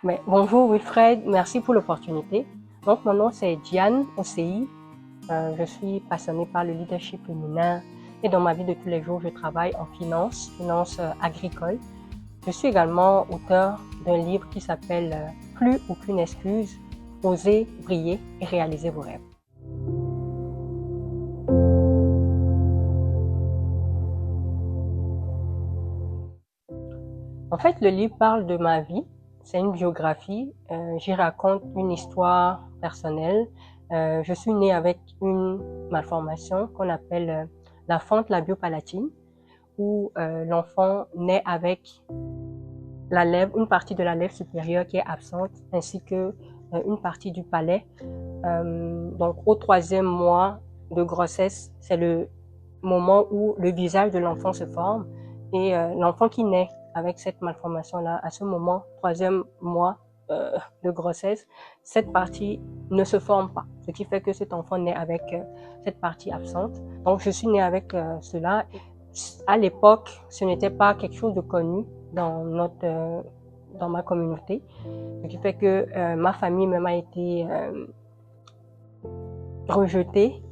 Mais bonjour Wilfred, merci pour l'opportunité. Donc mon nom c'est Diane Ocei. Je suis passionnée par le leadership féminin et dans ma vie de tous les jours, je travaille en finance agricole. Je suis également auteur d'un livre qui s'appelle Plus aucune excuse, osez briller et réaliser vos rêves. En fait, le livre parle de ma vie. C'est une biographie. J'y raconte une histoire personnelle. Je suis née avec une malformation qu'on appelle la fente labiopalatine, où l'enfant naît avec la lèvre, une partie de la lèvre supérieure qui est absente, ainsi que une partie du palais. Donc, au 3e mois de grossesse, c'est le moment où le visage de l'enfant se forme et l'enfant qui naît avec cette malformation-là, à ce moment, 3e mois de grossesse, cette partie ne se forme pas, ce qui fait que cet enfant naît avec cette partie absente. Donc, je suis née avec cela. À l'époque, ce n'était pas quelque chose de connu dans ma communauté, ce qui fait que ma famille même a été rejetée.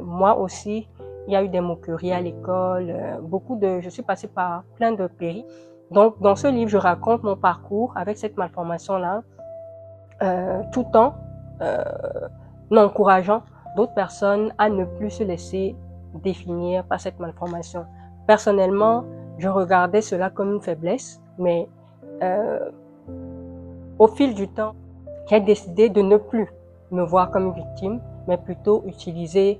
Moi aussi, il y a eu des moqueries à l'école, je suis passée par plein de péris. Donc, dans ce livre, je raconte mon parcours avec cette malformation-là, tout en euh, encourageant d'autres personnes à ne plus se laisser définir par cette malformation. Personnellement, je regardais cela comme une faiblesse, mais euh, au fil du temps, j'ai décidé de ne plus me voir comme une victime, mais plutôt utiliser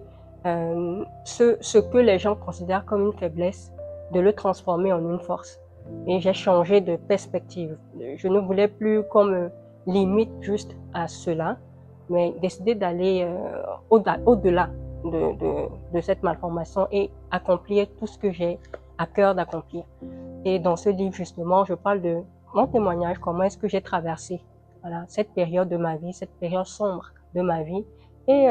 ce que les gens considèrent comme une faiblesse, de le transformer en une force. Et j'ai changé de perspective. Je ne voulais plus qu'on me limite juste à cela, mais décider d'aller au-delà de cette malformation et accomplir tout ce que j'ai à cœur d'accomplir. Et dans ce livre, justement, je parle de mon témoignage, comment est-ce que j'ai traversé voilà, cette période de ma vie, cette période sombre de ma vie, et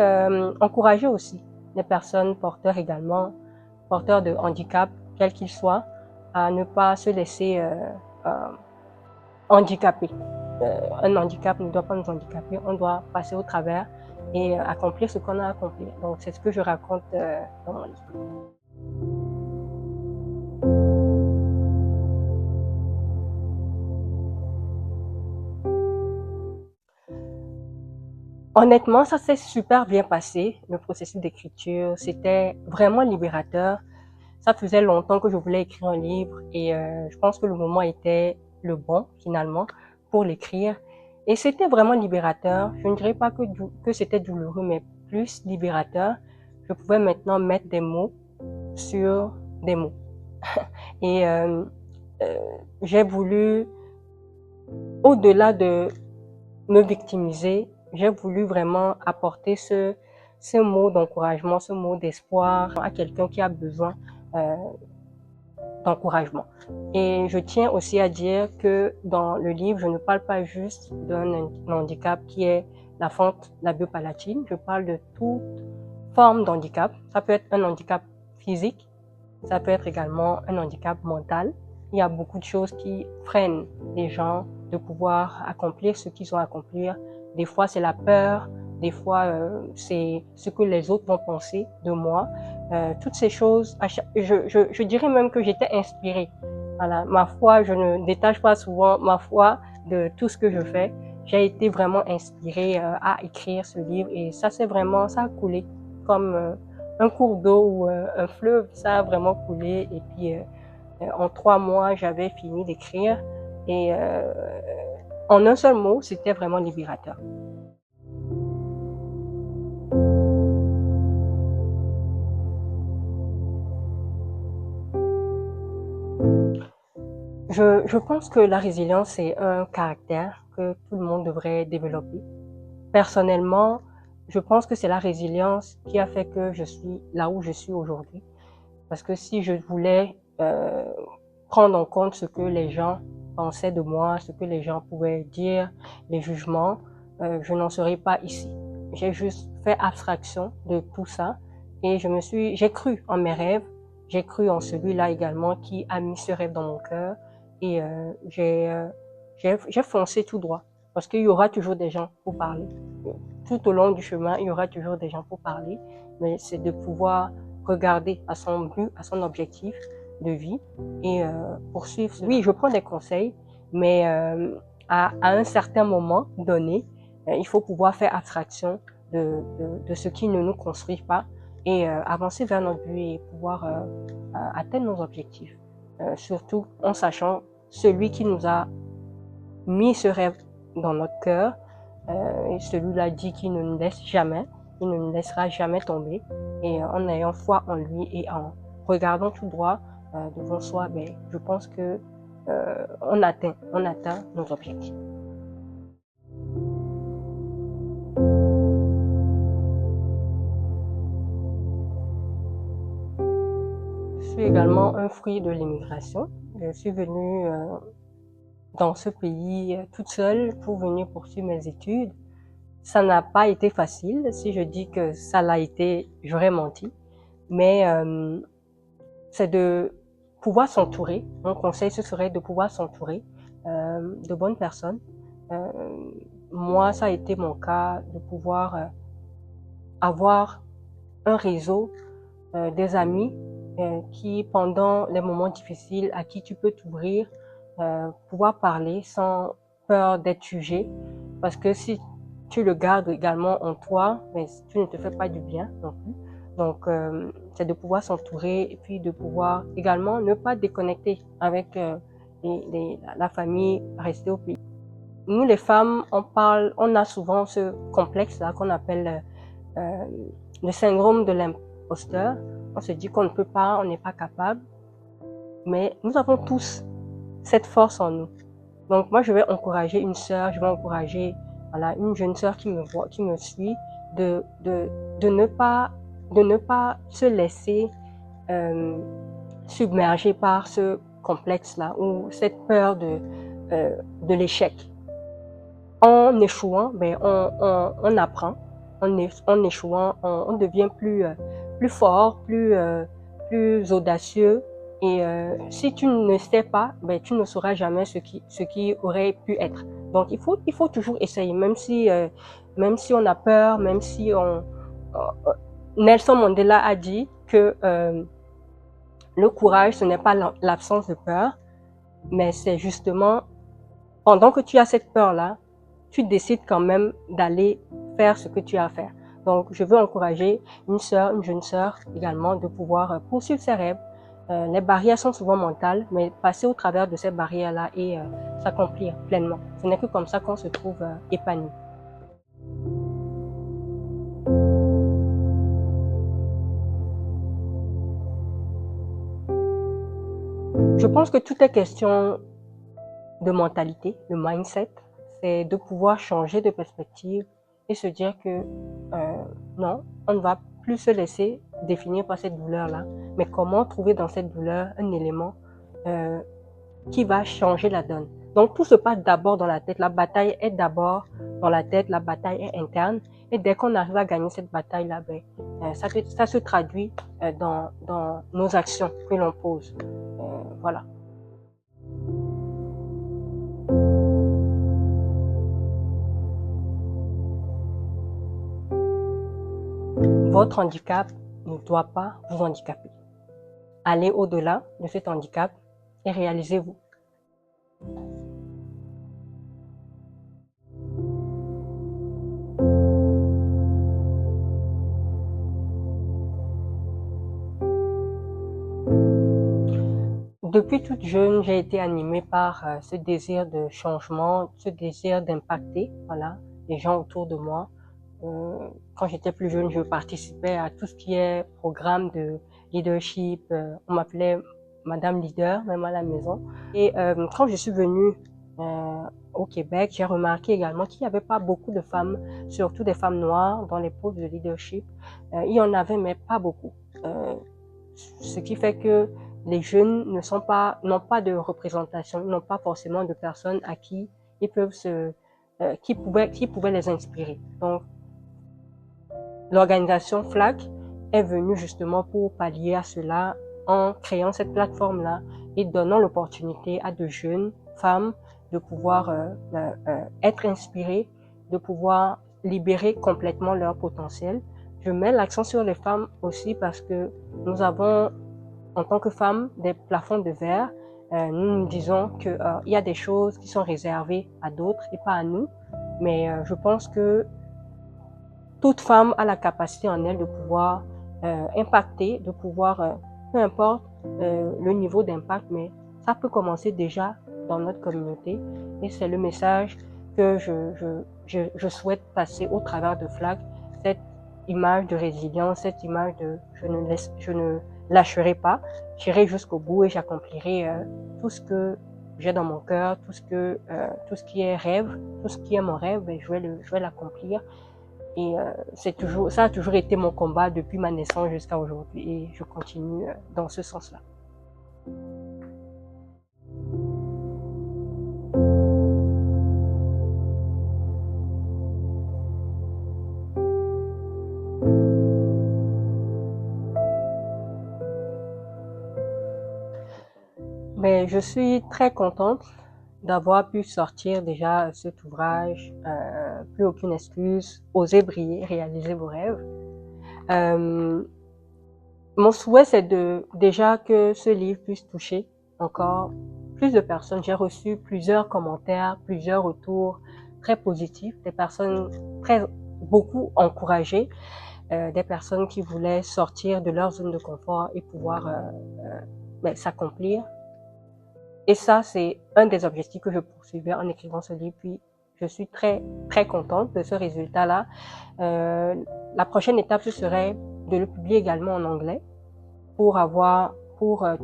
encourager aussi les personnes porteurs également, porteurs de handicap, quel qu'il soit, à ne pas se laisser euh, handicaper. Un handicap ne doit pas nous handicaper, on doit passer au travers et accomplir ce qu'on a accompli. Donc c'est ce que je raconte dans mon livre. Honnêtement, ça s'est super bien passé, le processus d'écriture. C'était vraiment libérateur. Ça faisait longtemps que je voulais écrire un livre et je pense que le moment était le bon, finalement, pour l'écrire. Et c'était vraiment libérateur. Je ne dirais pas que c'était douloureux, mais plus libérateur. Je pouvais maintenant mettre des mots sur des mots. Et euh, j'ai voulu, au-delà de me victimiser, j'ai voulu vraiment apporter ce mot d'encouragement, ce mot d'espoir à quelqu'un qui a besoin euh, d'encouragement. Et je tiens aussi à dire que dans le livre, je ne parle pas juste d'un handicap qui est la fente labiopalatine, je parle de toute forme d'handicap. Ça peut être un handicap physique, ça peut être également un handicap mental. Il y a beaucoup de choses qui freinent les gens de pouvoir accomplir ce qu'ils ont à accomplir. Des fois, c'est la peur. Des fois, c'est ce que les autres vont penser de moi. Toutes ces choses, je dirais même que j'étais inspirée. Voilà, ma foi, je ne détache pas souvent ma foi de tout ce que je fais. J'ai été vraiment inspirée à écrire ce livre et ça a coulé comme un cours d'eau ou un fleuve, ça a vraiment coulé. Et puis, en 3 mois, j'avais fini d'écrire. Et en un seul mot, c'était vraiment libérateur. Je pense que la résilience, c'est un caractère que tout le monde devrait développer. Personnellement, je pense que c'est la résilience qui a fait que je suis là où je suis aujourd'hui. Parce que si je voulais prendre en compte ce que les gens pensaient de moi, ce que les gens pouvaient dire, les jugements, je n'en serais pas ici. J'ai juste fait abstraction de tout ça et j'ai cru en mes rêves, j'ai cru en celui-là également qui a mis ce rêve dans mon cœur et j'ai j'ai foncé tout droit parce qu'il y aura toujours des gens pour parler. Tout au long du chemin, il y aura toujours des gens pour parler, mais c'est de pouvoir regarder à son but, à son objectif de vie et poursuivre. Oui, je prends des conseils, mais à un certain moment donné, il faut pouvoir faire abstraction de ce qui ne nous construit pas et avancer vers notre but et pouvoir atteindre nos objectifs. Surtout en sachant celui qui nous a mis ce rêve dans notre cœur, et celui-là dit qu'il ne nous laisse jamais, il ne nous laissera jamais tomber. Et en ayant foi en lui et en regardant tout droit devant soi, ben, je pense que on atteint nos objectifs. Je suis également un fruit de l'immigration. Je suis venue dans ce pays toute seule pour venir poursuivre mes études. Ça n'a pas été facile. Si je dis que ça l'a été, j'aurais menti. Mais c'est de pouvoir s'entourer. Mon conseil, ce serait de pouvoir s'entourer de bonnes personnes. Moi, ça a été mon cas de pouvoir avoir un réseau, des amis qui, pendant les moments difficiles, à qui tu peux t'ouvrir, pouvoir parler sans peur d'être jugé. Parce que si tu le gardes également en toi, mais tu ne te fais pas du bien non plus. Donc, c'est de pouvoir s'entourer et puis de pouvoir également ne pas déconnecter avec la famille, rester au pays. Nous, les femmes, on a souvent ce complexe-là qu'on appelle le syndrome de l'imposteur. On se dit qu'on ne peut pas, on n'est pas capable. Mais nous avons tous cette force en nous. Donc, moi, je vais encourager une sœur, je vais encourager voilà, une jeune sœur qui me voit, qui me suit, de ne pas se laisser submerger par ce complexe-là ou cette peur de l'échec. En échouant, ben, on apprend. En échouant, on devient plus fort, plus audacieux. Et si tu ne sais pas, ben, tu ne sauras jamais ce qui aurait pu être. Donc, il faut toujours essayer, même si on a peur, même si Nelson Mandela a dit que le courage, ce n'est pas l'absence de peur, mais c'est justement pendant que tu as cette peur-là, tu décides quand même d'aller faire ce que tu as à faire. Donc, je veux encourager une jeune sœur également, de pouvoir poursuivre ses rêves. Les barrières sont souvent mentales, mais passer au travers de ces barrières-là et s'accomplir pleinement. Ce n'est que comme ça qu'on se trouve épanoui. Je pense que tout est question de mentalité, de mindset. C'est de pouvoir changer de perspective et se dire que non, on ne va plus se laisser définir par cette douleur-là, mais comment trouver dans cette douleur un élément qui va changer la donne. Donc tout se passe d'abord dans la tête. La bataille est d'abord dans la tête, la bataille est interne. Et dès qu'on arrive à gagner cette bataille-là, ben, ça se traduit dans nos actions que l'on pose. Voilà. Votre handicap ne doit pas vous handicaper. Allez au-delà de cet handicap et réalisez-vous. Depuis toute jeune, j'ai été animée par ce désir de changement, ce désir d'impacter, voilà, les gens autour de moi. Quand j'étais plus jeune, je participais à tout ce qui est programme de leadership. On m'appelait Madame Leader, même à la maison. Et quand je suis venue au Québec, j'ai remarqué également qu'il n'y avait pas beaucoup de femmes, surtout des femmes noires, dans les postes de leadership. Il y en avait, mais pas beaucoup. Ce qui fait que les jeunes n'ont pas de représentation, n'ont pas forcément de personnes à qui ils peuvent qui pouvaient les inspirer. Donc, l'organisation FLAG est venue justement pour pallier à cela en créant cette plateforme-là et donnant l'opportunité à de jeunes femmes de pouvoir être inspirées, de pouvoir libérer complètement leur potentiel. Je mets l'accent sur les femmes aussi parce que nous avons, en tant que femmes, des plafonds de verre. Nous nous disons qu'il y a des choses qui sont réservées à d'autres et pas à nous. Mais je pense que toute femme a la capacité en elle de pouvoir impacter, de pouvoir, peu importe le niveau d'impact, mais ça peut commencer déjà dans notre communauté. Et c'est le message que je souhaite passer au travers de FLAG, cette image de résilience, cette image de je ne lâcherai pas, j'irai jusqu'au bout et j'accomplirai tout ce que j'ai dans mon cœur, tout ce qui est rêve, tout ce qui est mon rêve, je vais l'accomplir. Et ça a toujours été mon combat depuis ma naissance jusqu'à aujourd'hui et je continue dans ce sens-là. Mais je suis très contente d'avoir pu sortir déjà cet ouvrage, plus aucune excuse, oser briller, réaliser vos rêves. Mon souhait, c'est déjà que ce livre puisse toucher encore plus de personnes. J'ai reçu plusieurs commentaires, plusieurs retours très positifs, des personnes beaucoup encouragées, des personnes qui voulaient sortir de leur zone de confort et pouvoir s'accomplir. Et ça, c'est un des objectifs que je poursuivais en écrivant ce livre. Puis, je suis très, très contente de ce résultat-là. La prochaine étape, ce serait de le publier également en anglais pour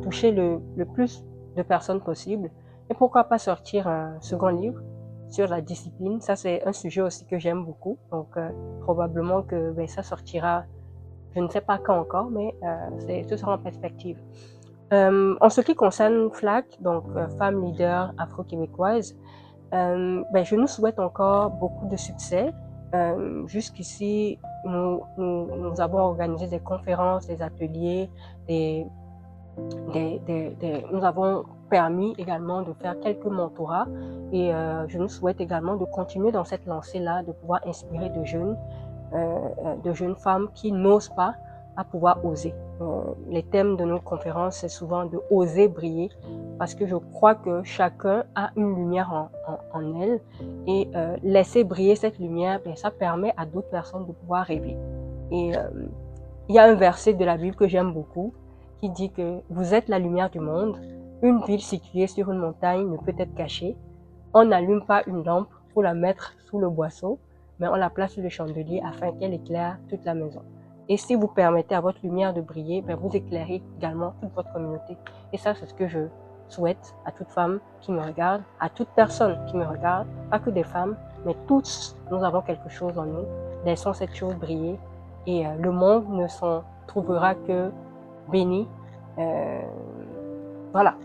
toucher le plus de personnes possible. Et pourquoi pas sortir un second livre sur la discipline. Ça, c'est un sujet aussi que j'aime beaucoup. Donc, probablement que ça sortira, je ne sais pas quand encore, mais ce sera en perspective. En ce qui concerne FLAG, donc Femmes Leaders Afro-Québécoises, je nous souhaite encore beaucoup de succès. Jusqu'ici, nous avons organisé des conférences, des ateliers, nous avons permis également de faire quelques mentorats et je nous souhaite également de continuer dans cette lancée-là, de pouvoir inspirer de jeunes femmes qui n'osent pas à pouvoir oser. Les thèmes de nos conférences, c'est souvent de oser briller parce que je crois que chacun a une lumière en elle et laisser briller cette lumière, ça permet à d'autres personnes de pouvoir rêver. Et il y a un verset de la Bible que j'aime beaucoup qui dit que vous êtes la lumière du monde. Une ville située sur une montagne ne peut être cachée. On n'allume pas une lampe pour la mettre sous le boisseau, mais on la place sur le chandelier afin qu'elle éclaire toute la maison. Et si vous permettez à votre lumière de briller, vous éclairez également toute votre communauté. Et ça, c'est ce que je souhaite à toute femme qui me regarde, à toute personne qui me regarde, pas que des femmes, mais tous, nous avons quelque chose en nous. Laissons cette chose briller et le monde ne s'en trouvera que béni. Voilà.